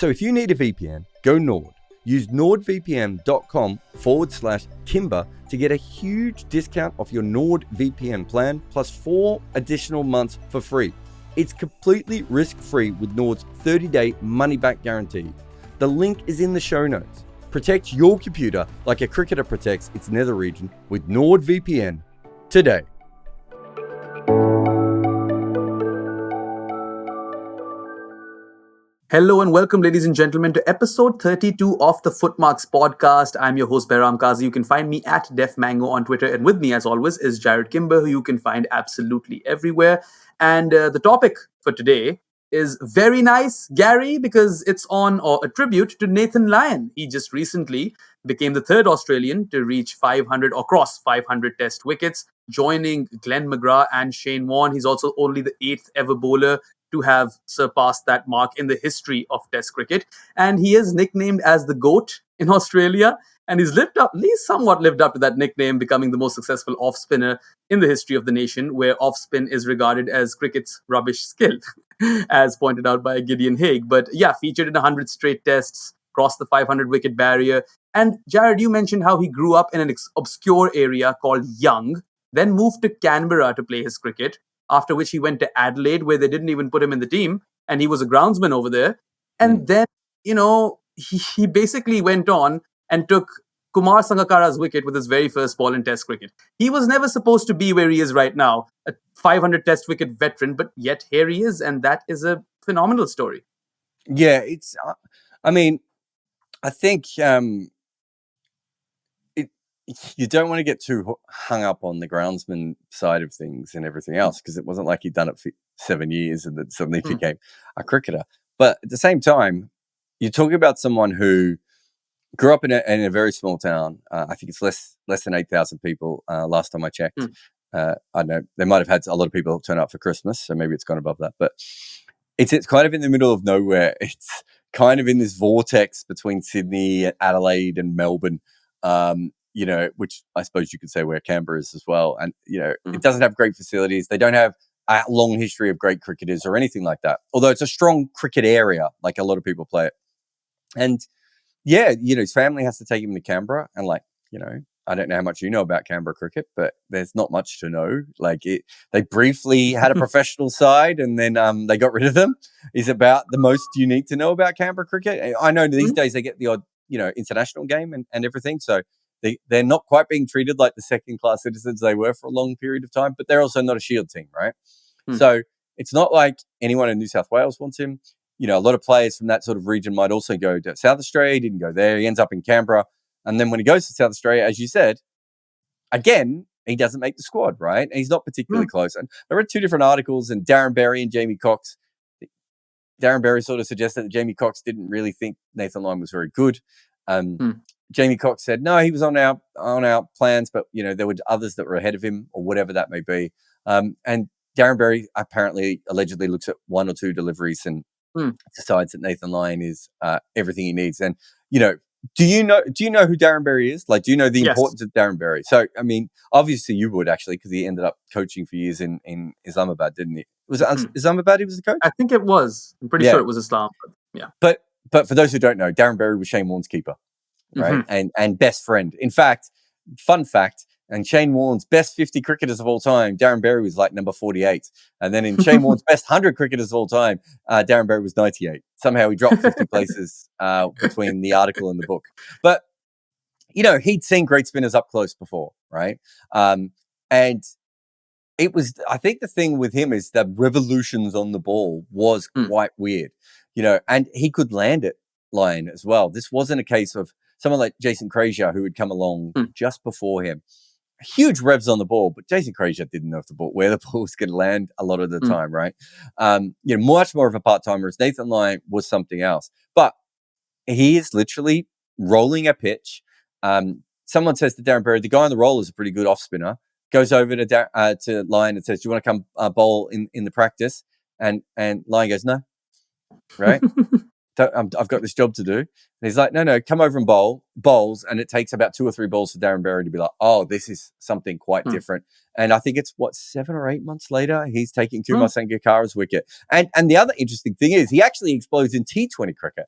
So if you need a VPN, go Nord. Use nordvpn.com/Kimber to get a huge discount off your NordVPN plan plus 4 additional months for free. It's completely risk-free with Nord's 30-day money-back guarantee. The link is in the show notes. Protect your computer like a cricketer protects its nether region with NordVPN today. Hello and welcome, ladies and gentlemen, to episode 32 of the Footmarks podcast. I'm your host, Behram Qazi. You can find me at DefMango on Twitter. And with me, as always, is Jarrod Kimber, who you can find absolutely everywhere. And the topic for today is very nice, Garry, because it's on a tribute to Nathan Lyon. He just recently became the third Australian to reach 500 or cross 500 test wickets, joining Glenn McGrath and Shane Warne. He's also only the 8th ever bowler to have surpassed that mark in the history of Test cricket. And he is nicknamed as the GOAT in Australia. And he's somewhat lived up to that nickname, becoming the most successful off-spinner in the history of the nation, where off-spin is regarded as cricket's rubbish skill, as pointed out by Gideon Haigh. But yeah, featured in 100 straight tests, crossed the 500-wicket barrier. And Jarrod, you mentioned how he grew up in an obscure area called Young, then moved to Canberra to play his cricket, after which he went to Adelaide, where they didn't even put him in the team, and he was a groundsman over there. And then, he basically went on and took Kumar Sangakkara's wicket with his very first ball in Test cricket. He was never supposed to be where he is right now, a 500 Test wicket veteran, but yet here he is, and that is a phenomenal story. Yeah, I think you don't want to get too hung up on the groundsman side of things and everything else, because it wasn't like he'd done it for 7 years and then suddenly became a cricketer. But at the same time, you're talking about someone who grew up in a very small town. I think it's less than 8,000 people last time I checked. I don't know, they might have had a lot of people turn up for Christmas, so maybe it's gone above that. But it's kind of in the middle of nowhere. It's kind of in this vortex between Sydney, Adelaide and Melbourne. Which I suppose you could say where Canberra is as well. And, it doesn't have great facilities. They don't have a long history of great cricketers or anything like that. Although it's a strong cricket area, like a lot of people play it. And yeah, his family has to take him to Canberra. And I don't know how much you know about Canberra cricket, but there's not much to know. They briefly had a professional side and then they got rid of them, is about the most you need to know about Canberra cricket. I know these days they get the odd, international game and everything. So they're not quite being treated like the second-class citizens they were for a long period of time, but they're also not a Shield team, right? So it's not like anyone in New South Wales wants him. A lot of players from that sort of region might also go to South Australia. He didn't go there. He ends up in Canberra. And then when he goes to South Australia, as you said, again, he doesn't make the squad, right? And he's not particularly close. And I read 2 different articles, and Darren Berry and Jamie Cox. Darren Berry sort of suggested that Jamie Cox didn't really think Nathan Lyon was very good. Jamie Cox said, no, he was on our plans, but, there were others that were ahead of him or whatever that may be. And Darren Berry allegedly looks at 1 or 2 deliveries and decides that Nathan Lyon is everything he needs. And, do you know who Darren Berry is? Do you know the importance of Darren Berry? So, obviously you would actually, because he ended up coaching for years in Islamabad, didn't he? Was it Islamabad he was the coach? I think it was. I'm pretty sure it was Islam. Yeah. But for those who don't know, Darren Berry was Shane Warne's keeper. Right. And best friend. In fact, fun fact, and Shane Warne's best 50 cricketers of all time, Darren Berry was number 48. And then in Shane Warne's best 100 cricketers of all time, Darren Berry was 98. Somehow he dropped 50 places between the article and the book. But, he'd seen great spinners up close before, right? And it was, I think the thing with him is the revolutions on the ball was quite weird, and he could land it, Lyon, as well. This wasn't a case of someone like Jason Krejci, who had come along just before him. Huge revs on the ball, but Jason Krejci didn't know where the ball was going to land a lot of the time, right? Much more of a part-timer, as Nathan Lyon was something else. But he is literally rolling a pitch. Someone says to Darren Berry, the guy on the roll is a pretty good off-spinner, goes over to Lyon and says, do you want to come bowl in the practice? And Lyon goes, no, right? I've got this job to do. And he's like, no, come over and bowls. And it takes about 2 or 3 balls for Darren Berry to be like, oh, this is something quite different. And I think it's 7 or 8 months later, he's taking Kumar Sangakkara's wicket. And the other interesting thing is he actually explodes in T20 cricket.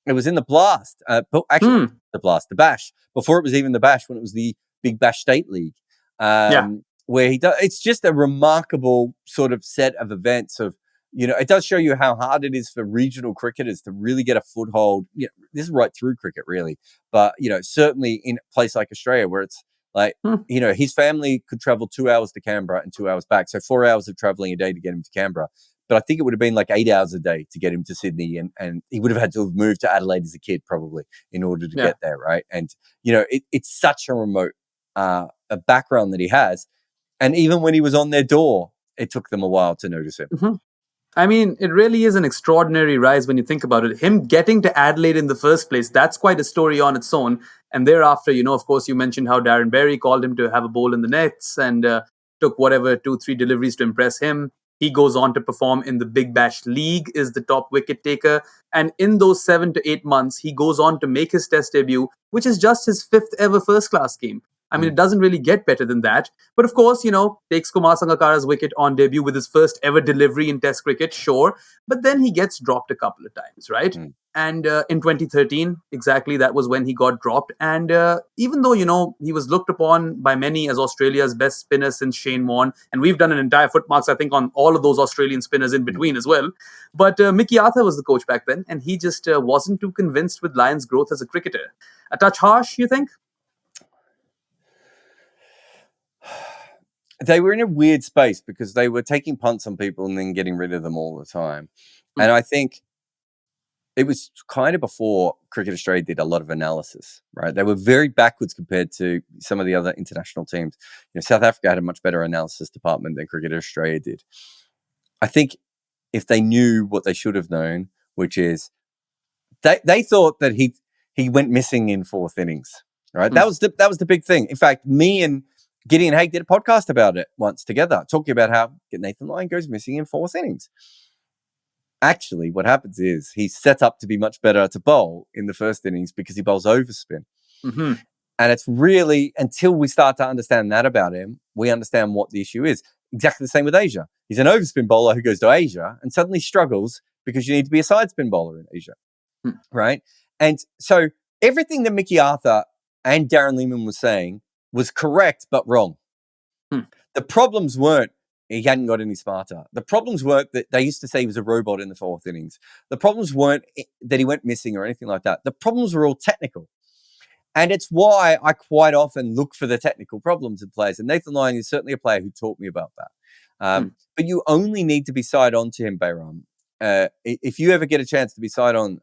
It was in the Blast, but actually the Bash, before it was even the Bash, when it was the Big Bash State League, where he does. It's just a remarkable sort of set of events. Of it does show you how hard it is for regional cricketers to really get a foothold. This is right through cricket, really, but certainly in a place like Australia, where it's like his family could travel 2 hours to Canberra and 2 hours back, so 4 hours of traveling a day to get him to Canberra. But I think it would have been like 8 hours a day to get him to Sydney, and he would have had to have moved to Adelaide as a kid probably in order to get there, right? And it's such a remote a background that he has, and even when he was on their door, it took them a while to notice him. Mm-hmm. I mean, it really is an extraordinary rise when you think about it. Him getting to Adelaide in the first place, that's quite a story on its own. And thereafter, of course, you mentioned how Darren Berry called him to have a bowl in the nets and took whatever 2-3 deliveries to impress him. He goes on to perform in the Big Bash League, is the top wicket taker. And in those 7 to 8 months, he goes on to make his test debut, which is just his 5th ever first-class game. I mean, it doesn't really get better than that. But of course, takes Kumar Sangakkara's wicket on debut with his first ever delivery in Test cricket, sure. But then he gets dropped a couple of times, right? And in 2013, exactly, that was when he got dropped. And even though, he was looked upon by many as Australia's best spinner since Shane Warne, and we've done an entire Footmarks, I think, on all of those Australian spinners in between as well. But Mickey Arthur was the coach back then, and he just wasn't too convinced with Lyon's growth as a cricketer. A touch harsh, you think? They were in a weird space because they were taking punts on people and then getting rid of them all the time. And I think it was kind of before Cricket Australia did a lot of analysis, right? They were very backwards compared to some of the other international teams. South Africa had a much better analysis department than Cricket Australia did. I think if they knew what they should have known, which is they thought that he went missing in 4th innings, right? That was the big thing. In fact, me and Gideon Haig did a podcast about it once together, talking about how Nathan Lyon goes missing in 4th innings. Actually, what happens is he's set up to be much better to bowl in the 1st innings because he bowls overspin. And it's really, until we start to understand that about him, we understand what the issue is. Exactly the same with Asia. He's an overspin bowler who goes to Asia and suddenly struggles because you need to be a side spin bowler in Asia, right? And so everything that Mickey Arthur and Darren Lehmann was saying was correct, but wrong. The problems weren't he hadn't got any smarter. The problems weren't that they used to say he was a robot in the 4th innings. The problems weren't that he went missing or anything like that. The problems were all technical. And it's why I quite often look for the technical problems in players. And Nathan Lyon is certainly a player who taught me about that. But you only need to be side on to him, Behram. If you ever get a chance to be side on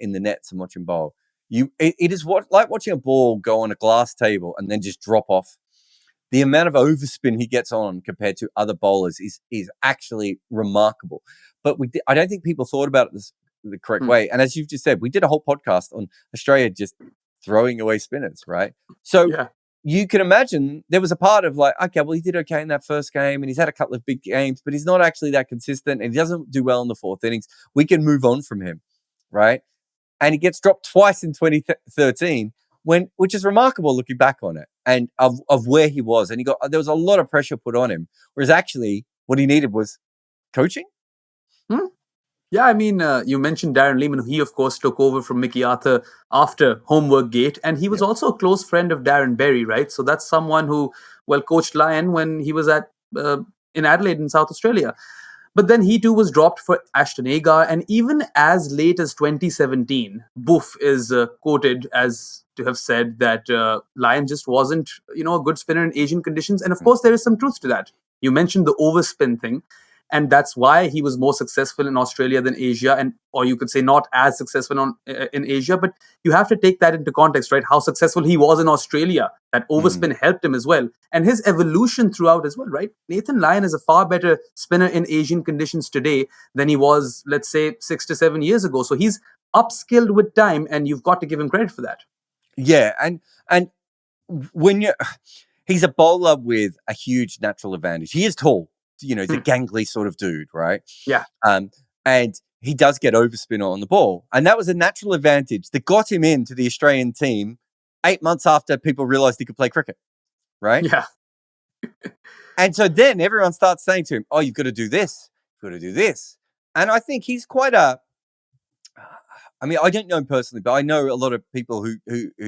in the nets and watch him bowl, it is like watching a ball go on a glass table and then just drop off. The amount of overspin he gets on compared to other bowlers is actually remarkable. But I don't think people thought about it the correct way. And as you've just said, we did a whole podcast on Australia just throwing away spinners, right? So you can imagine there was a part of like, okay, well, he did okay in that first game and he's had a couple of big games, but he's not actually that consistent and he doesn't do well in the 4th innings. We can move on from him, right? And he gets dropped twice in 2013, which is remarkable looking back on it and of where he was. And there was a lot of pressure put on him, whereas actually what he needed was coaching. Yeah, I mean, you mentioned Darren Lehmann. He, of course, took over from Mickey Arthur after Homework Gate. And he was also a close friend of Darren Berry, right? So that's someone who, coached Lyon when he was in Adelaide in South Australia. But then he too was dropped for Ashton Agar. And even as late as 2017, Boof is quoted as to have said that Lyon just wasn't, a good spinner in Asian conditions. And of course, there is some truth to that. You mentioned the overspin thing. And that's why he was more successful in Australia than Asia, or you could say not as successful in Asia. But you have to take that into context, right? How successful he was in Australia. That overspin helped him as well. And his evolution throughout as well, right? Nathan Lyon is a far better spinner in Asian conditions today than he was, let's say, 6 to 7 years ago. So he's upskilled with time, and you've got to give him credit for that. Yeah, and when he's a bowler with a huge natural advantage. He is tall. He's a gangly sort of dude, right? Yeah. And he does get overspin on the ball. And that was a natural advantage that got him into the Australian team 8 months after people realized he could play cricket, right? Yeah. And so then everyone starts saying to him, oh, you've got to do this. You've got to do this. And I think he's quite I mean, I don't know him personally, but I know a lot of people who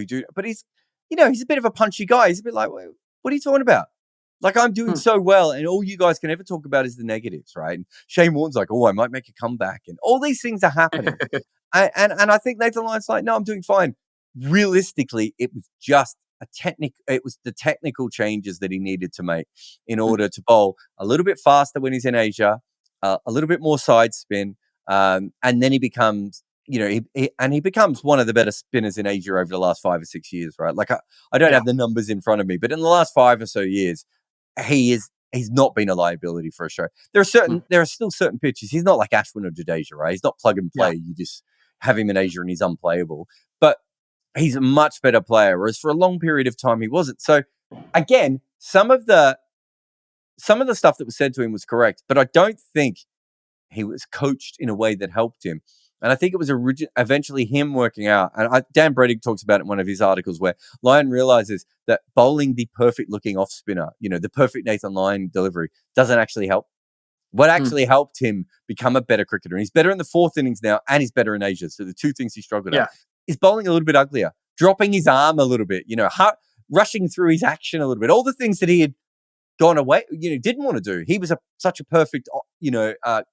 do. But he's a bit of a punchy guy. He's a bit like, what are you talking about? Like, I'm doing so well, and all you guys can ever talk about is the negatives, right? And Shane Warne's like, oh, I might make a comeback, and all these things are happening. and I think Nathan Lyon's like, no, I'm doing fine. Realistically, it was just it was the technical changes that he needed to make in order to bowl a little bit faster when he's in Asia, a little bit more side spin, and then he becomes, he becomes one of the better spinners in Asia over the last 5 or 6 years, right? Like, I don't have the numbers in front of me, but in the last 5 or so years, he's not been a liability for Australia. There are still certain pitches. He's not like Ashwin or Jadeja, right? He's not plug and play. You just have him in Asia and he's unplayable. But he's a much better player, whereas for a long period of time he wasn't. So again, some of the stuff that was said to him was correct, but I don't think he was coached in a way that helped him. And I think it was eventually him working out. And Dan Bredig talks about it in one of his articles where Lyon realizes that bowling the perfect looking off spinner, the perfect Nathan Lyon delivery, doesn't actually help. What actually helped him become a better cricketer, and he's better in the 4th innings now, and he's better in Asia. So the two things he struggled at is bowling a little bit uglier, dropping his arm a little bit, rushing through his action a little bit, all the things that he had gone away, didn't want to do. He was such a perfect,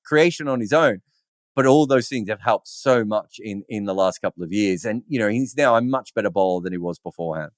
creation on his own. But all those things have helped so much in the last couple of years. And, he's now a much better bowler than he was beforehand.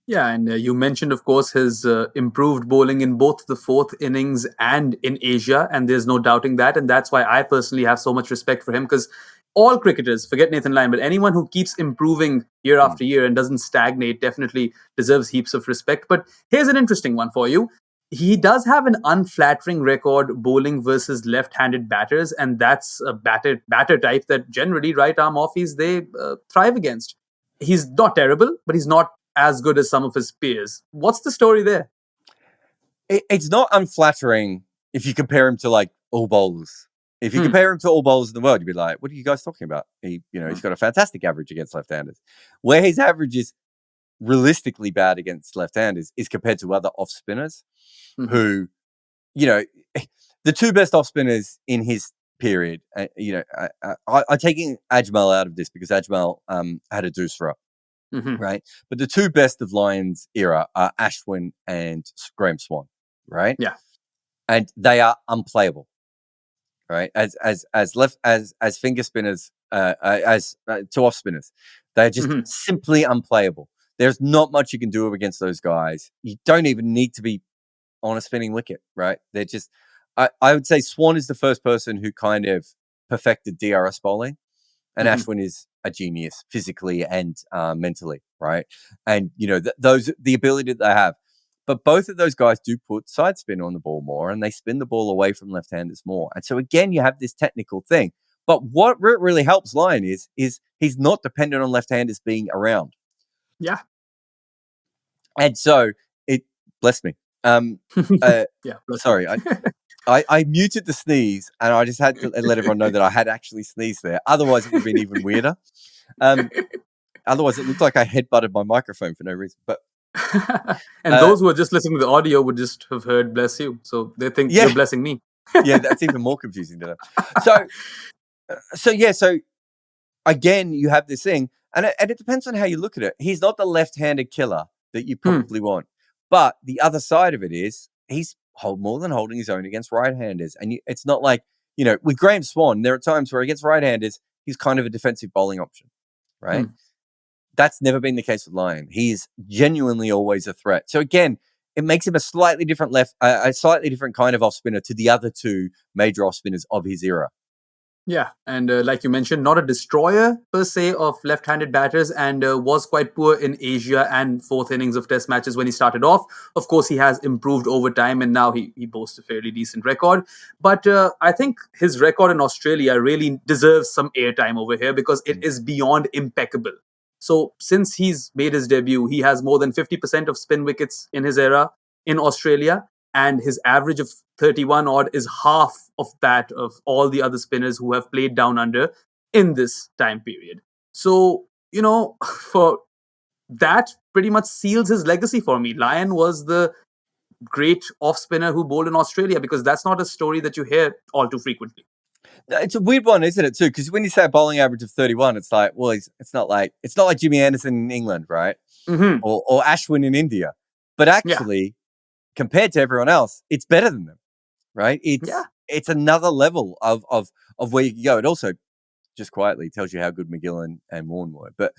Yeah, and you mentioned, of course, his improved bowling in both the 4th innings and in Asia. And there's no doubting that. And that's why I personally have so much respect for him, because all cricketers, forget Nathan Lyon, but anyone who keeps improving year after year and doesn't stagnate definitely deserves heaps of respect. But here's an interesting one for you. He does have an unflattering record bowling versus left-handed batters, and that's a batter type that generally right-arm offies, they thrive against. He's not terrible, but he's not as good as some of his peers. What's the story there? It's not unflattering if you compare him to, like, all bowlers. If you compare him to all bowlers in the world, you'd be like, what are you guys talking about? He's got a fantastic average against left-handers. Where his average is realistically bad against left-handers is compared to other off-spinners who, the two best off-spinners in his period, I'm taking Ajmal out of this because Ajmal had a Doosra, right? But the two best of Lyon's era are Ashwin and Graham Swan, right? Yeah. And they are unplayable, right? As finger spinners, as two off-spinners. They're just simply unplayable. There's not much you can do against those guys. You don't even need to be on a spinning wicket, right? They're just, I would say Swan is the first person who kind of perfected DRS bowling, and Ashwin is a genius physically and mentally, right? And, the ability that they have. But both of those guys do put side spin on the ball more, and they spin the ball away from left-handers more. And so again, you have this technical thing. But what really helps Lyon is he's not dependent on left-handers being around. Yeah. And so bless me. Sorry, I muted the sneeze, and I just had to let everyone know that I had actually sneezed there. Otherwise, it would have been even weirder. Otherwise, it looked like I headbutted my microphone for no reason. But and those who are just listening to the audio would just have heard "bless you," so they think you're blessing me. Yeah, that's even more confusing to them. So again, you have this thing, and it depends on how you look at it. He's not the left-handed killer that you probably want. But the other side of it is he's more than holding his own against right-handers. And it's not like, with Graham Swan, there are times where against right-handers, he's kind of a defensive bowling option, right? That's never been the case with Lyon. He's genuinely always a threat. So again, it makes him a slightly different kind of off-spinner to the other two major off-spinners of his era. Yeah, and like you mentioned, not a destroyer per se of left-handed batters, and was quite poor in Asia and 4th innings of Test matches when he started off. Of course, he has improved over time, and now he boasts a fairly decent record. But I think his record in Australia really deserves some airtime over here because it is beyond impeccable. So since he's made his debut, he has more than 50% of spin wickets in his era in Australia. And his average of 31 odd is half of that of all the other spinners who have played down under in this time period. So, for that pretty much seals his legacy for me. Lyon was the great off spinner who bowled in Australia, because that's not a story that you hear all too frequently. It's a weird one, isn't it, too? Because when you say a bowling average of 31, it's like, well, it's not like Jimmy Anderson in England, right? Mm-hmm. Or Ashwin in India. But Yeah. actually, compared to everyone else, it's better than them, right? Yeah. It's another level of where you can go. It also just quietly tells you how good McGill and Warren were. But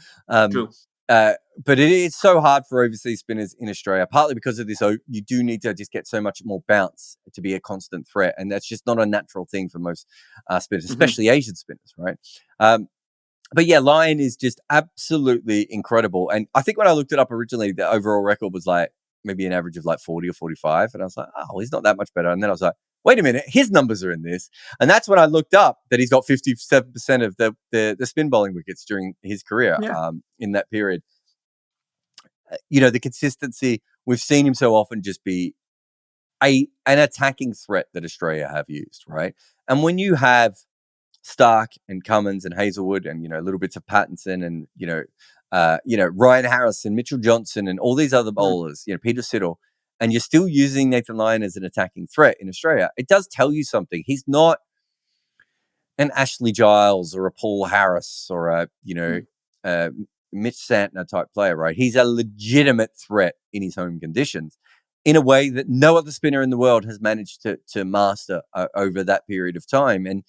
True. but it's so hard for overseas spinners in Australia, partly because of this. You do need to just get so much more bounce to be a constant threat, and that's just not a natural thing for most spinners, especially Asian spinners, right? But yeah, Lyon is just absolutely incredible. And I think when I looked it up originally, the overall record was like maybe an average of like 40 or 45. And I was like, oh, he's not that much better. And then I was like, wait a minute, his numbers are in this. And that's when I looked up that he's got 57% of the spin bowling wickets during his career in that period. The consistency, we've seen him so often just be an attacking threat that Australia have used, right? And when you have Stark and Cummins and Hazelwood and little bits of Pattinson and Ryan Harris and Mitchell Johnson and all these other bowlers, Peter Siddle, and you're still using Nathan Lyon as an attacking threat in Australia, it does tell you something. He's not an Ashley Giles or a Paul Harris or a Mitch Santner type player, right? He's a legitimate threat in his home conditions in a way that no other spinner in the world has managed to master over that period of time. And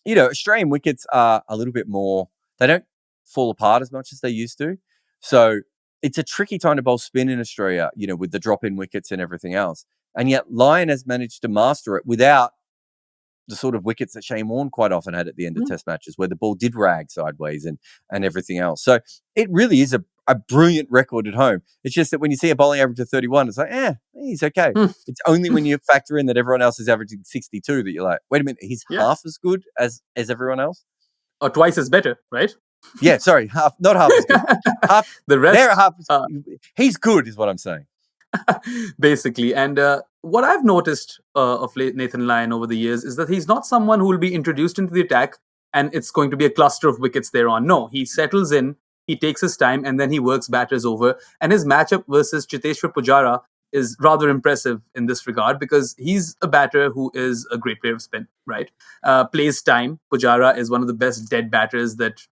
Australian wickets are a little bit more, they don't fall apart as much as they used to. So it's a tricky time to bowl spin in Australia, with the drop in wickets and everything else. And yet Lyon has managed to master it without the sort of wickets that Shane Warne quite often had at the end of test matches where the ball did rag sideways and everything else. So it really is a brilliant record at home. It's just that when you see a bowling average of 31, it's like, he's okay. It's only when you factor in that everyone else is averaging 62 that you're like, wait a minute, he's half as good as everyone else? Or twice as better, right? Yeah, sorry, not half as good. The rest, they're half as he's good is what I'm saying. Basically. And what I've noticed of Nathan Lyon over the years is that he's not someone who will be introduced into the attack and it's going to be a cluster of wickets thereon. No, he settles in, he takes his time, and then he works batters over. And his matchup versus Chiteshwar Pujara is rather impressive in this regard because he's a batter who is a great player of spin, right? Plays time. Pujara is one of the best dead batters that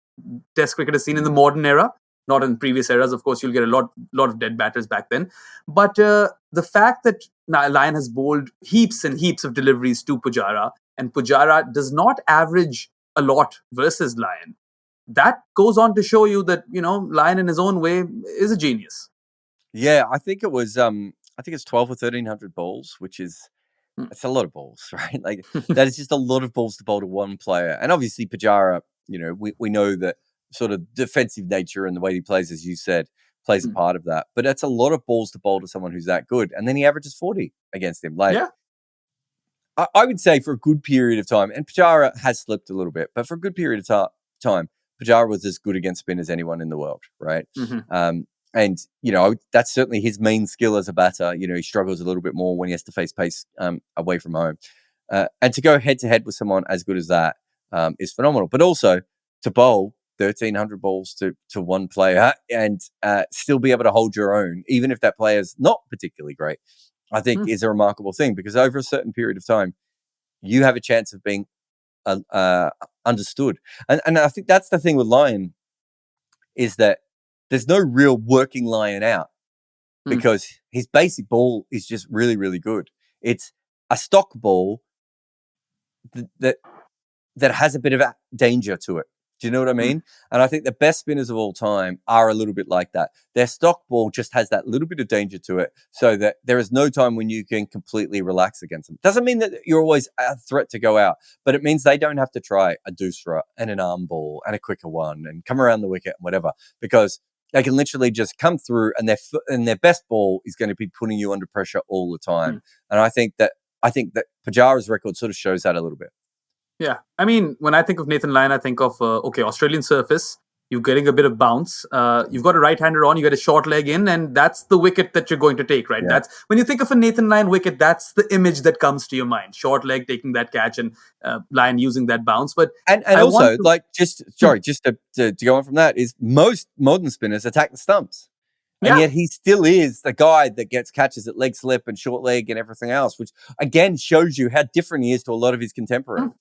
Test cricket has seen in the modern era. Not in previous eras, of course, you'll get a lot of dead batters back then. But the fact that Lyon has bowled heaps and heaps of deliveries to Pujara, and Pujara does not average a lot versus Lyon, that goes on to show you that, Lyon in his own way is a genius. Yeah, I think it was, it's 12 or 1,300 balls, which is, it's a lot of balls, right? Like that is just a lot of balls to bowl to one player. And obviously Pujara, we know that sort of defensive nature and the way he plays, as you said, plays a part of that. But that's a lot of balls to bowl to someone who's that good. And then he averages 40 against him. I would say for a good period of time, and Pujara has slipped a little bit, but for a good period of time, Pujara was as good against spin as anyone in the world, right? And, that's certainly his main skill as a batter. He struggles a little bit more when he has to face pace away from home. And to go head-to-head with someone as good as that is phenomenal. But also to bowl 1,300 balls to one player and still be able to hold your own, even if that player is not particularly great, I think is a remarkable thing because over a certain period of time, you have a chance of being understood. And I think that's the thing with Lyon is that there's no real working Lyon out because his basic ball is just really, really good. It's a stock ball that has a bit of danger to it. Do you know what I mean? And I think the best spinners of all time are a little bit like that. Their stock ball just has that little bit of danger to it so that there is no time when you can completely relax against them. Doesn't mean that you're always a threat to go out, but it means they don't have to try a doosra and an arm ball and a quicker one and come around the wicket and whatever, because they can literally just come through and their best ball is going to be putting you under pressure all the time. And I think that Pujara's record sort of shows that a little bit. Yeah. I mean, when I think of Nathan Lyon, I think of, Australian surface. You're getting a bit of bounce. You've got a right-hander on, you get a short leg in, and that's the wicket that you're going to take, right? Yeah. That's when you think of a Nathan Lyon wicket, that's the image that comes to your mind. Short leg taking that catch and Lyon using that bounce. But and also, just to go on from that, is most modern spinners attack the stumps. And yet he still is the guy that gets catches at leg slip and short leg and everything else, which again shows you how different he is to a lot of his contemporaries.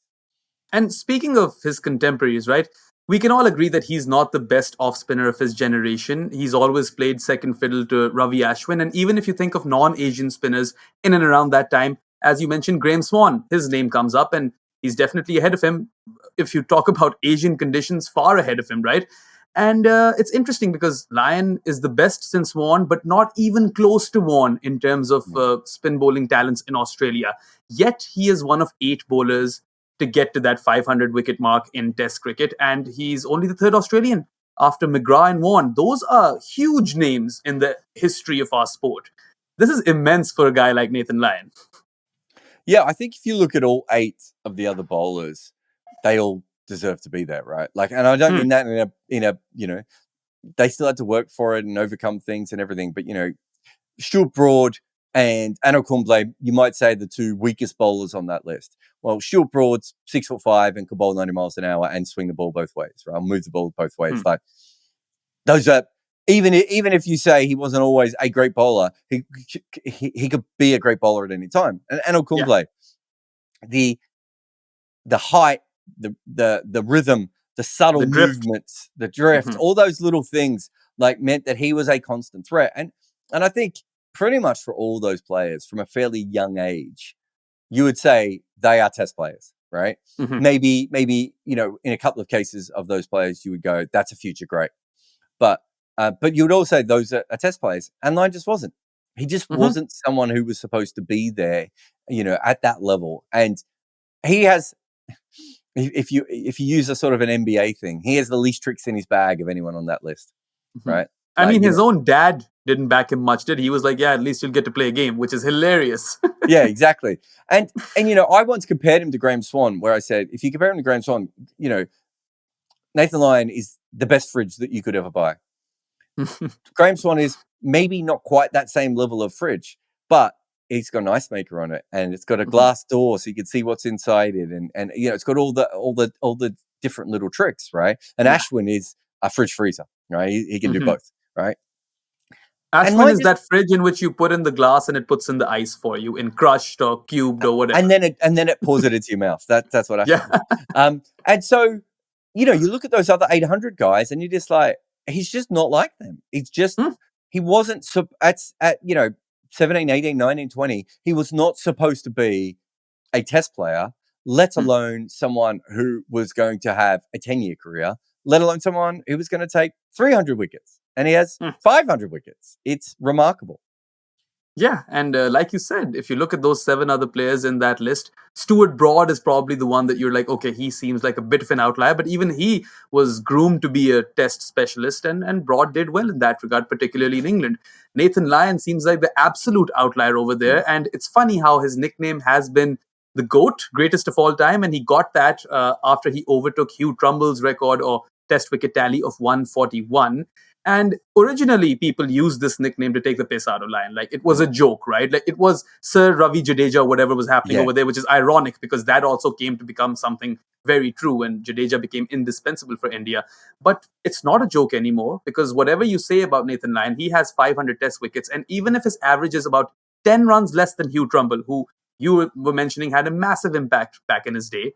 And speaking of his contemporaries, right? We can all agree that he's not the best off spinner of his generation. He's always played second fiddle to Ravi Ashwin. And even if you think of non-Asian spinners in and around that time, as you mentioned, Graeme Swann, his name comes up and he's definitely ahead of him. If you talk about Asian conditions, far ahead of him, right? And it's interesting because Lyon is the best since Warne, but not even close to Warne in terms of spin bowling talents in Australia. Yet he is one of 8 bowlers to get to that 500 wicket mark in Test cricket, and he's only the 3rd Australian after McGrath and Warne. Those are huge names in the history of our sport. This is immense for a guy like Nathan Lyon. Yeah, I think if you look at all 8 of the other bowlers, they all deserve to be there, right? Like, and I don't mean that in a they still had to work for it and overcome things and everything. But Stuart Broad and Anil Kumble, you might say the 2 weakest bowlers on that list. Well, Stuart Broad's 6'5" and can bowl 90 miles an hour and swing the ball both ways, right? Move the ball both ways. Like those are even if you say he wasn't always a great bowler, he could be a great bowler at any time. And Anil Kumble, the height, the rhythm, the subtle movements, the drift, all those little things like meant that he was a constant threat. And I think pretty much for all those players from a fairly young age, you would say they are Test players, right? Maybe in a couple of cases of those players, you would go, that's a future great. But you would also say those are Test players, and Lyon just wasn't. He just wasn't someone who was supposed to be there, at that level. And he has, if you use a sort of an NBA thing, he has the least tricks in his bag of anyone on that list, right? I mean, his own dad didn't back him much, did he? He was like, yeah, at least you'll get to play a game, which is hilarious. Yeah, exactly. And I once compared him to Graeme Swann, where I said, if you compare him to Graeme Swann, Nathan Lyon is the best fridge that you could ever buy. Graeme Swann is maybe not quite that same level of fridge, but it's got an ice maker on it, and it's got a glass door so you can see what's inside it, and it's got all the different little tricks, right? And Ashwin is a fridge freezer, right? He can do both, right? Ashwin is that fridge in which you put in the glass and it puts in the ice for you in crushed or cubed or whatever. And then it pours it into your mouth. That's what Ashwin is. And so, you look at those other 800 guys and you're just like, he's just not like them. He's just, he wasn't, at 17, 18, 19, 20, he was not supposed to be a Test player, let alone someone who was going to have a 10-year career, let alone someone who was going to take 300 wickets. And he has 500 wickets. It's remarkable. Yeah, and like you said, if you look at those 7 other players in that list, Stuart Broad is probably the one that you're like, okay, he seems like a bit of an outlier, but even he was groomed to be a Test specialist, and Broad did well in that regard, particularly in England. Nathan Lyon seems like the absolute outlier over there, and it's funny how his nickname has been the GOAT, greatest of all time, and he got that after he overtook Hugh Trumble's record or Test wicket tally of 141. And originally, people used this nickname to take the piss out of Lyon. Like, it was a joke, right? Like, it was Sir Ravi Jadeja, whatever was happening over there, which is ironic because that also came to become something very true and Jadeja became indispensable for India. But it's not a joke anymore because whatever you say about Nathan Lyon, he has 500 Test wickets. And even if his average is about 10 runs less than Hugh Trumbull, who you were mentioning had a massive impact back in his day,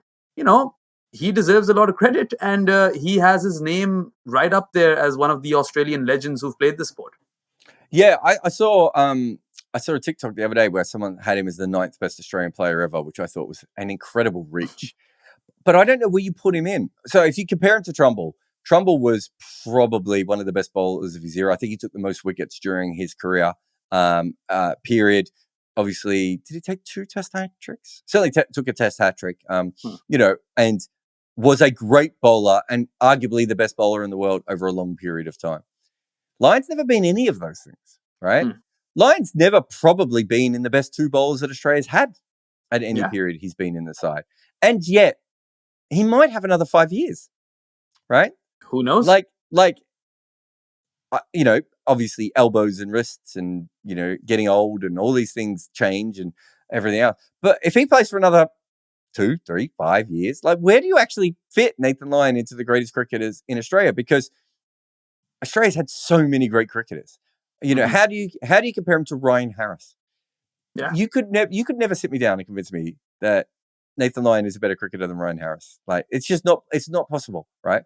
he deserves a lot of credit, and he has his name right up there as one of the Australian legends who've played the sport. Yeah, I saw a TikTok the other day where someone had him as the 9th best Australian player ever, which I thought was an incredible reach. But I don't know where you put him in. So if you compare him to Trumbull was probably one of the best bowlers of his era. I think he took the most wickets during his career period. Obviously, did he take 2 Test hat tricks? Certainly took a Test hat trick. And was a great bowler and arguably the best bowler in the world over a long period of time. Lyon's never been any of those things, right? Lyon's never probably been in the best 2 bowlers that Australia's had at any period he's been in the side. And yet, he might have another 5 years, right? Who knows? Obviously elbows and wrists and, getting old and all these things change and everything else. But if he plays for another 2, 3, 5 years, like where do you actually fit Nathan Lyon into the greatest cricketers in Australia? Because Australia's had so many great cricketers. How do you compare him to Ryan Harris? Yeah. You could never sit me down and convince me that Nathan Lyon is a better cricketer than Ryan Harris. Like, it's not possible, right?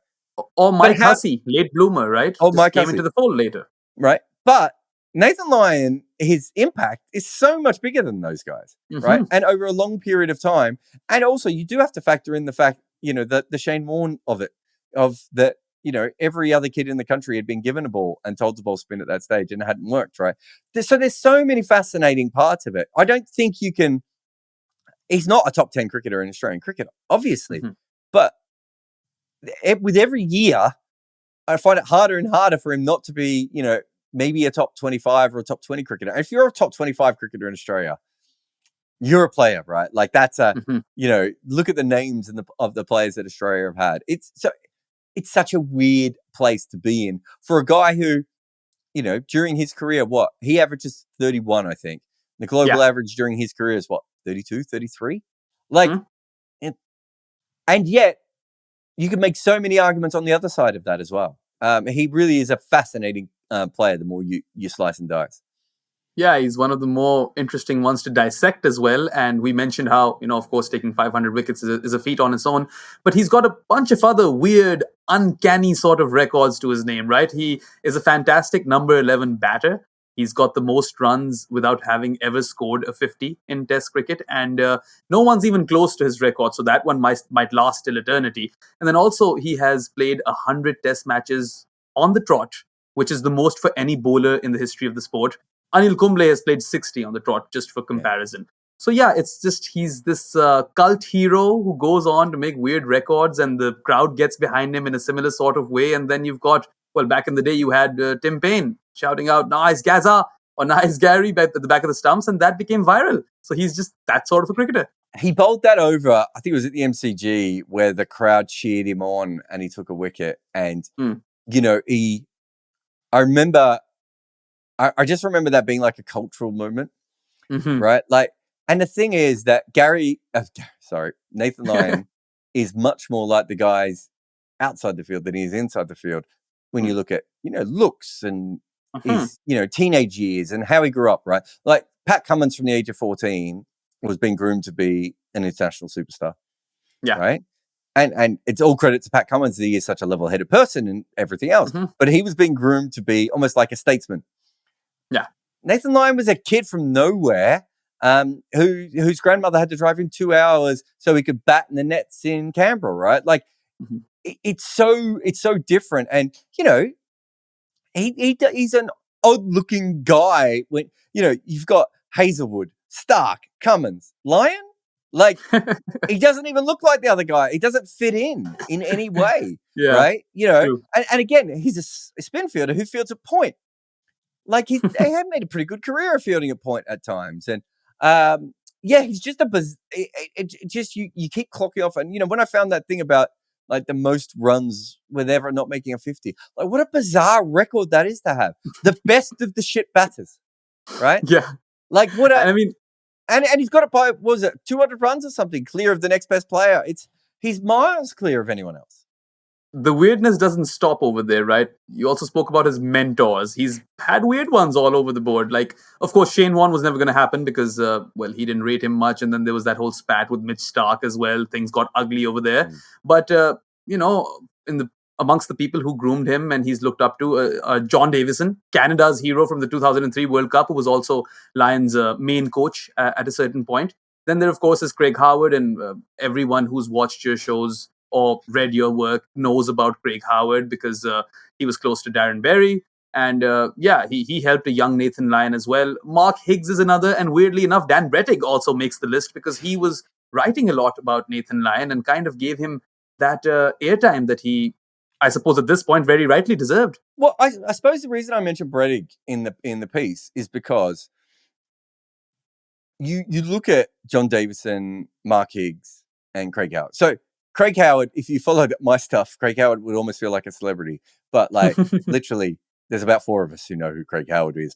Or Mike Hussey, late bloomer, right? Oh, Just Mike came Hussey. into the fold later. Right. But Nathan Lyon, his impact is so much bigger than those guys, right? And over a long period of time. And also, you do have to factor in the fact, the Shane Warne of that, every other kid in the country had been given a ball and told to ball spin at that stage and it hadn't worked, right? So there's so many fascinating parts of it. I don't think you can. He's not a top 10 cricketer in Australian cricket, obviously. But with every year, I find it harder and harder for him not to be, maybe a top 25 or a top 20 cricketer. If you're a top 25 cricketer in Australia, you're a player, right? Like that's look at the names of the players that Australia have had. It's such a weird place to be in for a guy who, during his career, he averages 31, I think. The global average during his career is 32, 33? Like, and yet you can make so many arguments on the other side of that as well. He really is a fascinating player the more you slice and dice. Yeah, he's one of the more interesting ones to dissect as well. And we mentioned how, of course, taking 500 wickets is a feat on its own. But he's got a bunch of other weird, uncanny sort of records to his name, right? He is a fantastic number 11 batter. He's got the most runs without having ever scored a 50 in Test cricket. And no one's even close to his record. So that one might last till eternity. And then also he has played 100 Test matches on the trot, which is the most for any bowler in the history of the sport. Anil Kumble has played 60 on the trot, just for comparison. So yeah, it's just he's this cult hero who goes on to make weird records and the crowd gets behind him in a similar sort of way. And then you've got, back in the day, you had Tim Payne shouting out, "Nice Gaza," or "Nice Garry" at the back of the stumps, and that became viral. So he's just that sort of a cricketer. He bowled that over, I think it was at the MCG, where the crowd cheered him on and he took a wicket. And, I just remember that being like a cultural moment, right? Like, and the thing is that Nathan Lyon is much more like the guys outside the field than he is inside the field. When you look at, looks and his, teenage years and how he grew up, right? Like Pat Cummins from the age of 14 was being groomed to be an international superstar. Yeah. Right. And it's all credit to Pat Cummins that he is such a level-headed person and everything else. But he was being groomed to be almost like a statesman. Yeah. Nathan Lyon was a kid from nowhere whose grandmother had to drive him 2 hours so he could bat in the nets in Canberra, right? Like, it's so different. And, he's an odd-looking guy when, you've got Hazelwood, Stark, Cummins, Lyon. Like, he doesn't even look like the other guy. He doesn't fit in any way, right? And again, he's a spin fielder who fields a point. Like, he had made a pretty good career of fielding a point at times. And, he's just you keep clocking off. And, when I found that thing about, like, the most runs with ever not making a 50, like, what a bizarre record that is to have. The best of the shit batters, right? Yeah. Like, and he's got it by, 200 runs or something, clear of the next best player. He's miles clear of anyone else. The weirdness doesn't stop over there, right? You also spoke about his mentors. He's had weird ones all over the board. Like, of course, Shane Warne was never going to happen because, he didn't rate him much. And then there was that whole spat with Mitch Starc as well. Things got ugly over there. But, amongst the people who groomed him and he's looked up to, John Davison, Canada's hero from the 2003 World Cup, who was also Lions' main coach at a certain point. Then there, of course, is Craig Howard, and everyone who's watched your shows or read your work knows about Craig Howard because he was close to Darren Berry. And he helped a young Nathan Lyon as well. Mark Higgs is another. And weirdly enough, Dan Brettig also makes the list because he was writing a lot about Nathan Lyon and kind of gave him that airtime that he, I suppose at this point, very rightly deserved. Well, I suppose the reason I mentioned Brettig in the piece is because you look at John Davison, Mark Higgs, and Craig Howard. So Craig Howard, if you followed my stuff, Craig Howard would almost feel like a celebrity. But like literally, there's about 4 of us who know who Craig Howard is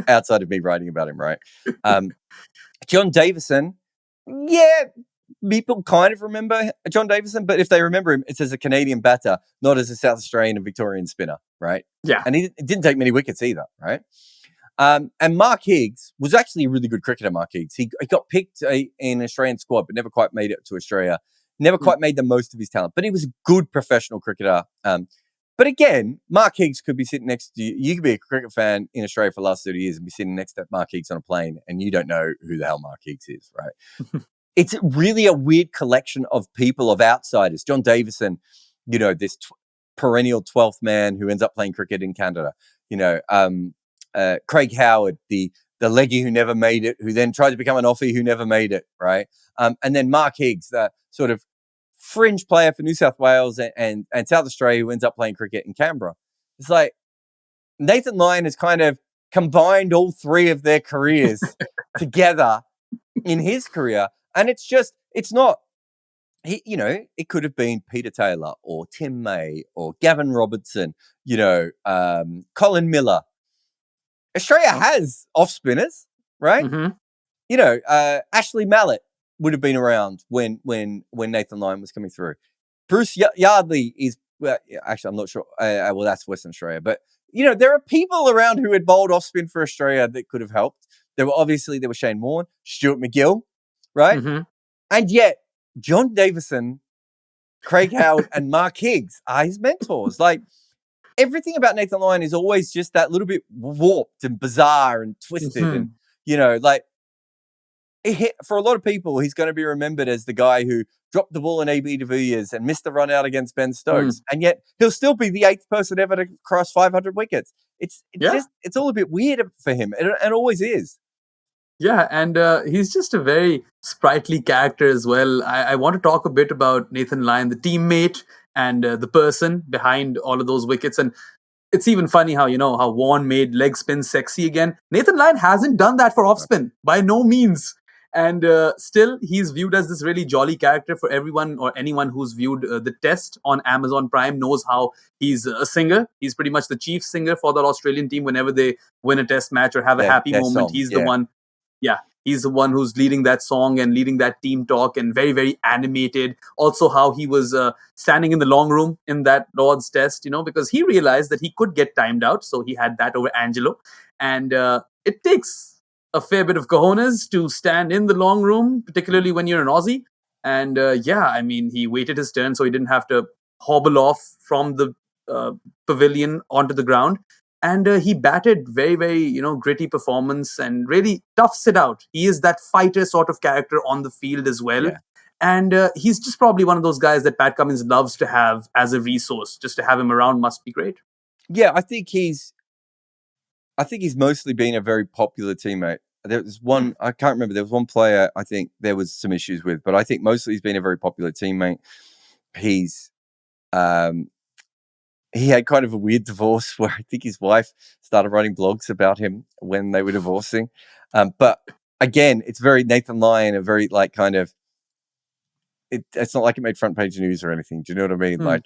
outside of me writing about him, right? John Davison, people kind of remember John Davison, but if they remember him, it's as a Canadian batter, not as a South Australian and Victorian spinner, right? Yeah. And he didn't take many wickets either, right? And Mark Higgs was actually a really good cricketer, Mark Higgs. He got picked in an Australian squad, but never quite made it to Australia. Never quite made the most of his talent, but he was a good professional cricketer. But again, Mark Higgs could be sitting next to you. You could be a cricket fan in Australia for the last 30 years and be sitting next to Mark Higgs on a plane, and you don't know who the hell Mark Higgs is, right? It's really a weird collection of people, of outsiders. John Davison, this perennial 12th man who ends up playing cricket in Canada. Craig Howard, the leggy who never made it, who then tried to become an offie who never made it, right? And then Mark Higgs, the sort of fringe player for New South Wales and South Australia, who ends up playing cricket in Canberra. It's like Nathan Lyon has kind of combined all three of their careers together in his career. And it's not, it could have been Peter Taylor or Tim May or Gavin Robertson, Colin Miller. Australia has off spinners, right? Ashley Mallett would have been around when Nathan Lyon was coming through. Bruce Yardley is, actually, I'm not sure. Well, that's Western Australia. But, there are people around who had bowled off spin for Australia that could have helped. There were Shane Warne, Stuart McGill, right? And yet, John Davison, Craig Howard, and Mark Higgs are his mentors. Like, everything about Nathan Lyon is always just that little bit warped and bizarre and twisted. And, for a lot of people, he's going to be remembered as the guy who dropped the ball in AB de Villiers and missed the run out against Ben Stokes. And yet he'll still be the 8th person ever to cross 500 wickets. It's all a bit weird for him. It always is. Yeah, and he's just a very sprightly character as well. I want to talk a bit about Nathan Lyon, the teammate and the person behind all of those wickets. And it's even funny how Warne made leg spin sexy again. Nathan Lyon hasn't done that for off spin, by no means. And still, he's viewed as this really jolly character for everyone or anyone who's viewed the Test on Amazon Prime knows how he's a singer. He's pretty much the chief singer for that Australian team whenever they win a Test match or have a happy moment. Song. He's the one. Yeah, he's the one who's leading that song and leading that team talk and very, very animated. Also, how he was standing in the long room in that Lord's Test, because he realized that he could get timed out. So he had that over Angelo. And it takes a fair bit of cojones to stand in the long room, particularly when you're an Aussie. And he waited his turn so he didn't have to hobble off from the pavilion onto the ground. And he batted very, very, gritty performance and really toughs it out. He is that fighter sort of character on the field as well. Yeah. And he's just probably one of those guys that Pat Cummins loves to have as a resource. Just to have him around must be great. Yeah, I think he's mostly been a very popular teammate. There was one, I can't remember, there was one player I think there was some issues with, but I think mostly he's been a very popular teammate. He had kind of a weird divorce where I think his wife started writing blogs about him when they were divorcing. But again, it's very Nathan Lyon, a very it's not like it made front page news or anything. Do you know what I mean? Like,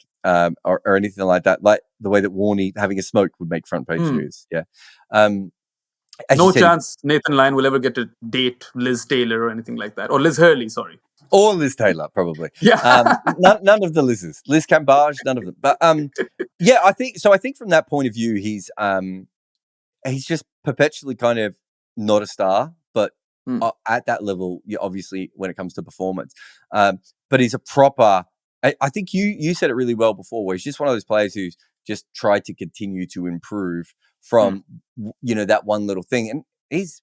or anything like that. Like the way that Warney having a smoke would make front page news. Yeah. No chance Nathan Lyon will ever get to date Liz Taylor or anything like that. Or Liz Hurley, sorry. Or Liz Taylor, probably. Yeah. None of the Liz's. Liz Cambage, none of them. But yeah, I think from that point of view, he's just perpetually kind of not a star, but at that level, obviously, when it comes to performance. But he's a proper, I think you said it really well before, where he's just one of those players who's just tried to continue to improve from, that one little thing. And he's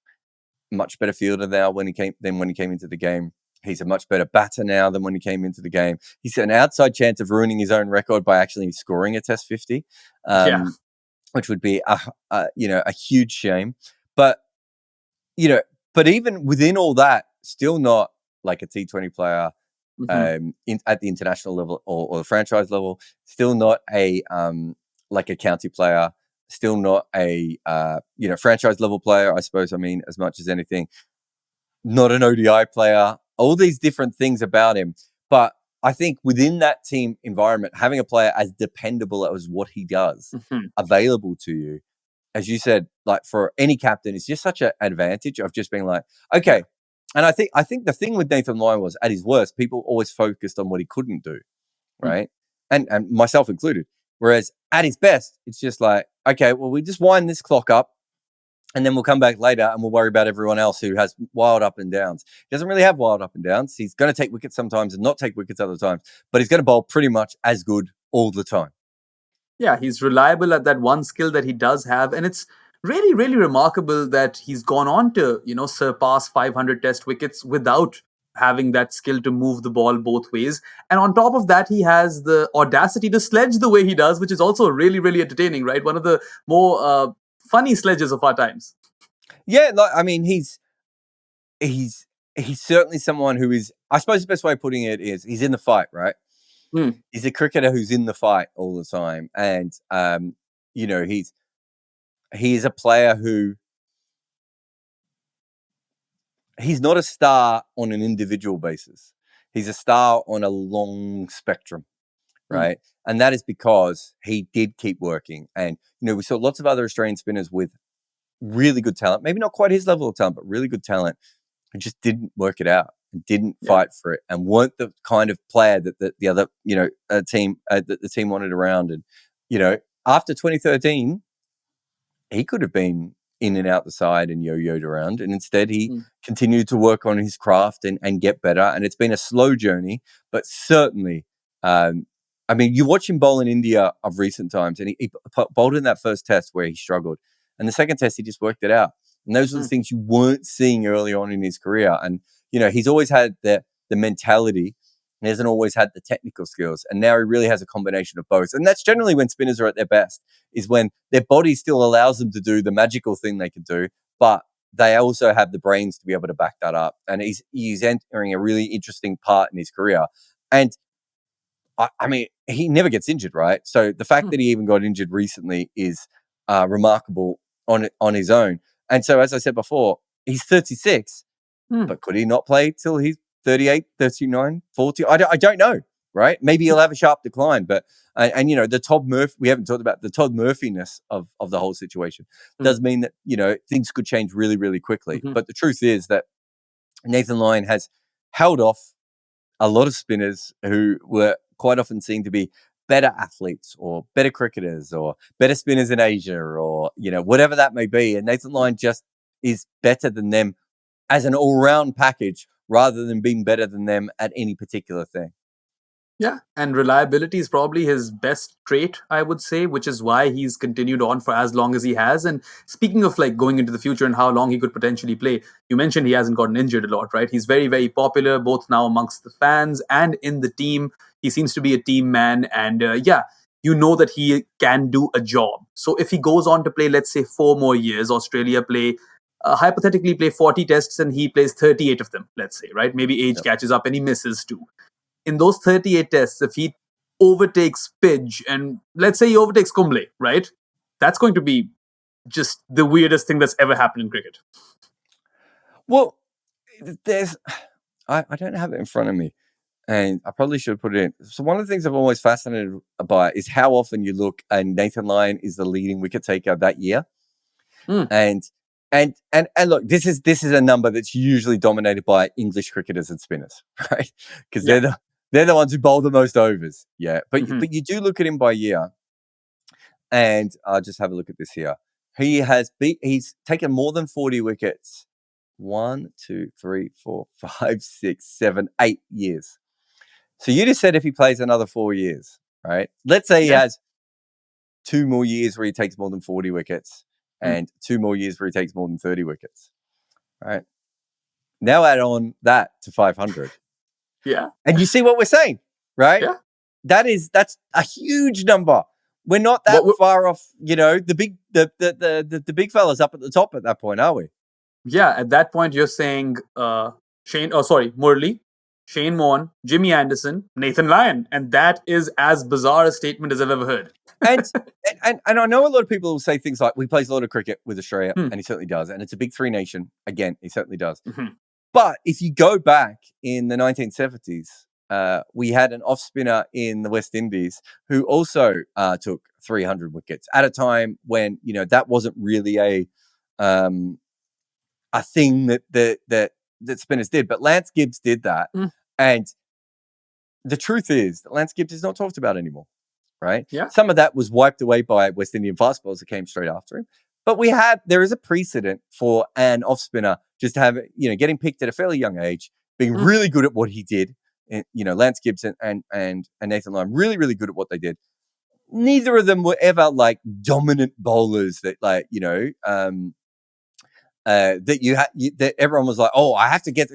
a much better fielder now when he came into the game. He's a much better batter now than when he came into the game. He's an outside chance of ruining his own record by actually scoring a Test 50, which would be a huge shame. But even within all that, still not like a T20 player at the international level or the franchise level. Still not a like a county player. Still not a franchise level player. I suppose. I mean, as much as anything, not an ODI player. All these different things about him. But I think within that team environment, having a player as dependable as what he does available to you, as you said, like for any captain, it's just such an advantage of just being like, okay. And I think the thing with Nathan Lyon was at his worst, people always focused on what he couldn't do, right? And myself included. Whereas at his best, it's just like, okay, well, we just wind this clock up And then we'll come back later and we'll worry about everyone else who has wild up and downs. He doesn't really have wild up and downs. He's going to take wickets sometimes and not take wickets other times, but he's going to bowl pretty much as good all the time. Yeah, he's reliable at that one skill that he does have. And it's really, really remarkable that he's gone on to, surpass 500 test wickets without having that skill to move the ball both ways. And on top of that, he has the audacity to sledge the way he does, which is also really, really entertaining, right? One of the more funny sledges of our times. Yeah, he's certainly someone who is, I suppose the best way of putting it is he's in the fight, right? He's a cricketer who's in the fight all the time. And, he's a player who, he's not a star on an individual basis. He's a star on a long spectrum, right? And that is because he did keep working. And, we saw lots of other Australian spinners with really good talent, maybe not quite his level of talent, but really good talent, who just didn't work it out and didn't fight for it and weren't the kind of player that the other, team, that the team wanted around. And, after 2013, he could have been in and out the side and yo-yoed around. And instead he continued to work on his craft and get better. And it's been a slow journey, but certainly, you watch him bowl in India of recent times, and he bowled in that first test where he struggled. And the second test, he just worked it out. And those are the things you weren't seeing early on in his career. And, he's always had the mentality. He hasn't always had the technical skills. And now he really has a combination of both. And that's generally when spinners are at their best, is when their body still allows them to do the magical thing they can do, but they also have the brains to be able to back that up. And he's entering a really interesting part in his career. And he never gets injured, right? So the fact that he even got injured recently is remarkable on his own. And so, as I said before, he's 36, but could he not play till he's 38, 39, 40? I don't know, right? Maybe he'll have a sharp decline, but the Todd Murphy, we haven't talked about the Todd Murphy-ness of the whole situation, does mean that, things could change really, really quickly. But the truth is that Nathan Lyon has held off a lot of spinners who were quite often seen to be better athletes or better cricketers or better spinners in Asia or, whatever that may be. And Nathan Lyon just is better than them as an all-round package rather than being better than them at any particular thing. Yeah, and reliability is probably his best trait, I would say, which is why he's continued on for as long as he has. And speaking of going into the future and how long he could potentially play, you mentioned he hasn't gotten injured a lot, right? He's very, very popular, both now amongst the fans and in the team. He seems to be a team man. And that he can do a job. So if he goes on to play, let's say 4 more years, Australia hypothetically play 40 tests and he plays 38 of them, let's say, right? Maybe age catches up and he misses 2. In those 38 tests, if he overtakes Pidge and let's say he overtakes Kumble, right? That's going to be just the weirdest thing that's ever happened in cricket. Well, I don't have it in front of me, and I probably should put it in. So one of the things I'm always fascinated by is how often you look and Nathan Lyon is the leading wicket taker that year. And look, this is a number that's usually dominated by English cricketers and spinners, right? Because they're the ones who bowl the most overs. Yeah. But you do look at him by year, and I'll just have a look at this here. He's taken more than 40 wickets 1, 2, 3, 4, 5, 6, 7, 8 years. So you just said if he plays another 4 years, right? Let's say he has 2 more years where he takes more than 40 wickets and 2 more years where he takes more than 30 wickets, right? Now add on that to 500. Yeah. And you see what we're saying, right? Yeah. That's a huge number. We're not that far off, the big fellas up at the top at that point, are we? Yeah, at that point you're saying Murli, Shane Warne, Jimmy Anderson, Nathan Lyon, and that is as bizarre a statement as I've ever heard. and I know a lot of people will say things like, "We plays a lot of cricket with Australia," and he certainly does, and it's a big 3 nation. Again, he certainly does. But if you go back in the 1970s, we had an off spinner in the West Indies who also took 300 wickets at a time when that wasn't really a thing that spinners did. But Lance Gibbs did that, and the truth is that Lance Gibbs is not talked about anymore. Right? Yeah. Some of that was wiped away by West Indian fast bowlers that came straight after him. But there is a precedent for an off spinner just getting picked at a fairly young age, being really good at what he did. And, Lance Gibbs and Nathan Lyon, really, really good at what they did. Neither of them were ever like dominant bowlers that that everyone was like, oh, I have to get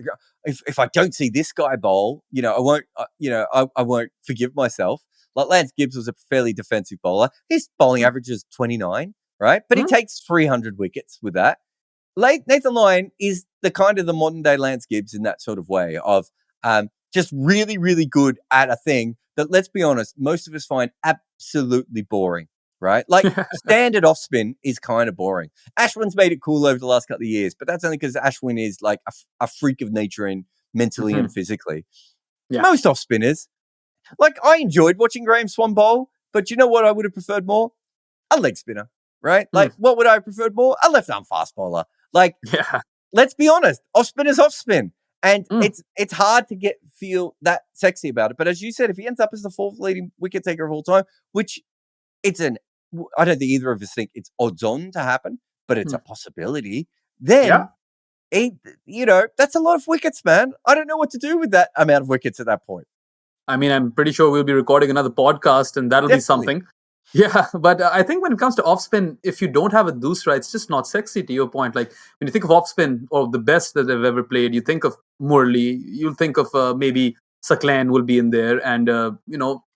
if I don't see this guy bowl, I won't, I won't forgive myself. Like Lance Gibbs was a fairly defensive bowler. His bowling average is 29, right? But he takes 300 wickets with that. Nathan Lyon is the modern day Lance Gibbs in that sort of way of just really, really good at a thing that, let's be honest, most of us find absolutely boring, right? Like standard off spin is kind of boring. Ashwin's made it cool over the last couple of years, but that's only because Ashwin is like a freak of nature and mentally and physically. Yeah. Most off spinners, like I enjoyed watching Graham Swan bowl, but you know what I would have preferred more? A leg spinner, right? Like what would I have preferred more? A left arm fast bowler. Like, let's be honest, off spin is off spin. And it's hard to feel that sexy about it. But as you said, if he ends up as the fourth leading wicket taker of all time, which I don't think either of us think it's odds on to happen, but it's a possibility, then, that's a lot of wickets, man. I don't know what to do with that amount of wickets at that point. I mean, I'm pretty sure we'll be recording another podcast and that'll be something. Yeah, but I think when it comes to off spin, if you don't have a doosra, it's just not sexy, to your point. Like when you think of off spin or the best that they've ever played, you think of Murli, you'll think of maybe Saklan will be in there. And,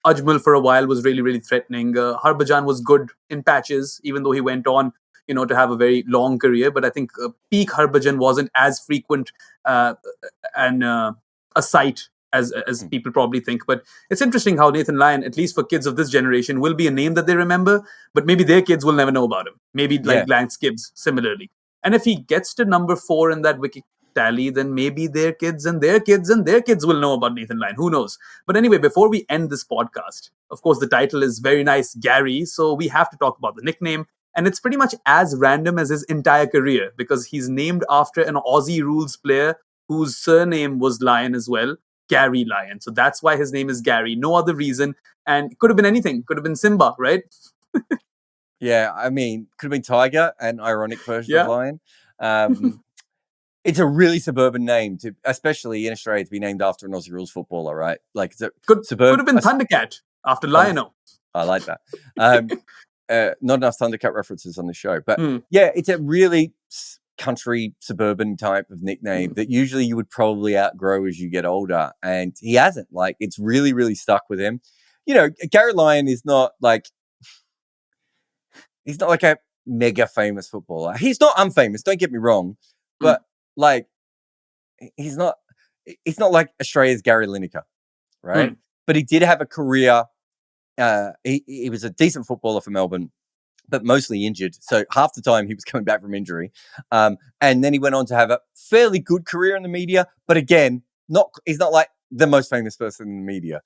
Ajmal for a while was really, really threatening. Harbhajan was good in patches, even though he went on, to have a very long career. But I think peak Harbhajan wasn't as frequent and a sight as people probably think. But it's interesting how Nathan Lyon, at least for kids of this generation, will be a name that they remember, but maybe their kids will never know about him. Maybe like Lance Gibbs, similarly. And if he gets to number 4 in that wicket tally, then maybe their kids and their kids and their kids will know about Nathan Lyon. Who knows? But anyway, before we end this podcast, of course, the title is very nice, Garry. So we have to talk about the nickname. And it's pretty much as random as his entire career because he's named after an Aussie rules player whose surname was Lyon as well. Garry Lyon. So that's why his name is Garry. No other reason. And it could have been anything. Could have been Simba, right? Yeah, I mean, could have been Tiger, an ironic version of Lion. It's a really suburban name, especially in Australia, to be named after an Aussie rules footballer, right? Like, could have been Thundercat after Lionel. I like that. Not enough Thundercat references on the show. But it's a really country suburban type of nickname that usually you would probably outgrow as you get older, and he hasn't. Like, it's really, really stuck with him. Garry Lyon is not like a mega famous footballer. He's not unfamous, don't get me wrong, but like he's not like Australia's Gary Lineker, right? But he did have a career. He was a decent footballer for Melbourne, but mostly injured. So half the time he was coming back from injury. And then he went on to have a fairly good career in the media. But again, he's not like the most famous person in the media.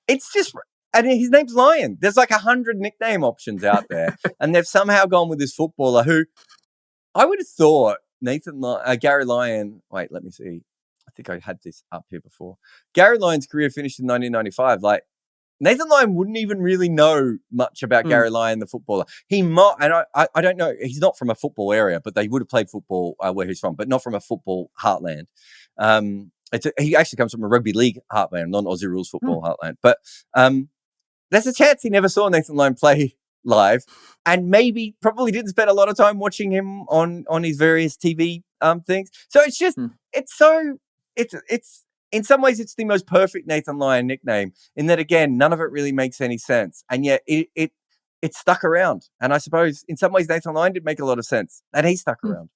It's just, and his name's Lyon. There's like 100 nickname options out there. And they've somehow gone with this footballer who I would have thought Garry Lyon, wait, let me see. I think I had this up here before. Garry Lyon's career finished in 1995. Like, Nathan Lyon wouldn't even really know much about Garry Lyon, the footballer. He might, and I don't know, he's not from a football area, but they would have played football where he's from, but not from a football heartland. He actually comes from a rugby league heartland, non-Aussie rules football heartland. But there's a chance he never saw Nathan Lyon play live, and probably didn't spend a lot of time watching him on his various TV things. So it's just, it's in some ways, it's the most perfect Nathan Lyon nickname in that, again, none of it really makes any sense. And yet it stuck around. And I suppose in some ways, Nathan Lyon did make a lot of sense and he stuck around.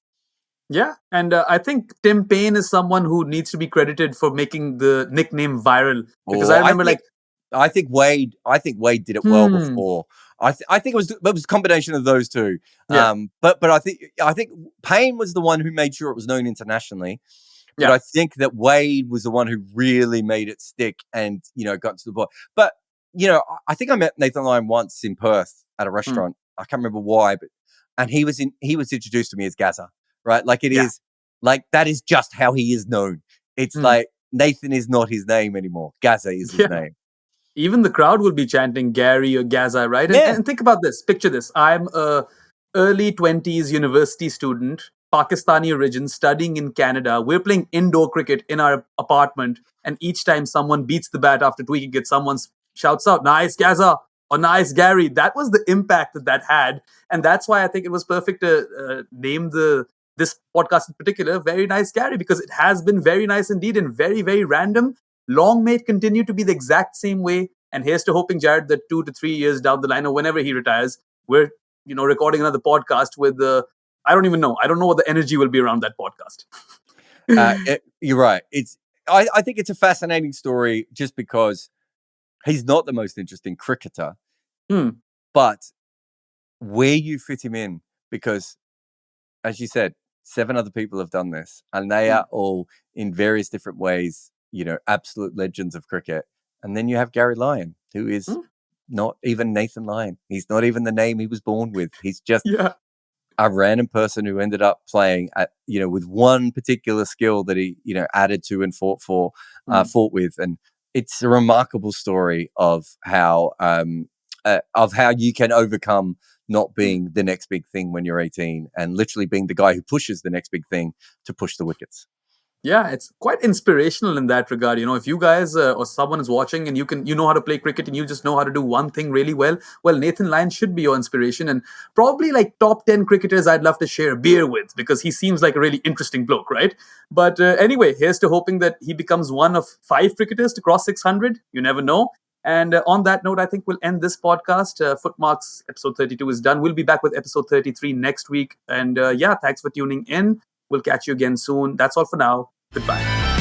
Yeah. And I think Tim Payne is someone who needs to be credited for making the nickname viral. Because I remember I think Wade did it well before. I think it was a combination of those two. Yeah. But I think Payne was the one who made sure it was known internationally. But I think that Wade was the one who really made it stick and, got to the point. But, I think I met Nathan Lyon once in Perth at a restaurant. I can't remember why, and he was introduced to me as Gaza, right? Like it is, like that is just how he is known. It's like Nathan is not his name anymore. Gaza is his name. Even the crowd will be chanting Garry or Gaza, right? And think about this. Picture this. I'm a early 20s university student, Pakistani origin, studying in Canada. We're playing indoor cricket in our apartment, and each time someone beats the bat after tweaking it, someone shouts out, "Nice, Gaza," or "Nice, Garry." That was the impact that had, and that's why I think it was perfect to name this podcast in particular "Very Nice, Garry," because it has been very nice indeed and very, very random. Long may it continue to be the exact same way. And here's to hoping, Jarrod, that 2 to 3 years down the line, or whenever he retires, we're recording another podcast with I don't even know. I don't know what the energy will be around that podcast. You're right. I think it's a fascinating story just because he's not the most interesting cricketer, but where you fit him in, because as you said, 7 other people have done this, and they are all in various different ways, absolute legends of cricket. And then you have Garry Lyon, who is not even Nathan Lyon. He's not even the name he was born with. He's just a random person who ended up playing at, with one particular skill that he, added to and fought with. And it's a remarkable story of how you can overcome not being the next big thing when you're 18 and literally being the guy who pushes the next big thing to push the wickets. Yeah, it's quite inspirational in that regard. If you guys or someone is watching and you know how to play cricket and you just know how to do one thing really well, Nathan Lyon should be your inspiration, and probably like top 10 cricketers I'd love to share a beer with, because he seems like a really interesting bloke, right? But anyway, here's to hoping that he becomes one of 5 cricketers to cross 600. You never know. And on that note, I think we'll end this podcast. Footmarks episode 32 is done. We'll be back with episode 33 next week. And thanks for tuning in. We'll catch you again soon. That's all for now. Goodbye.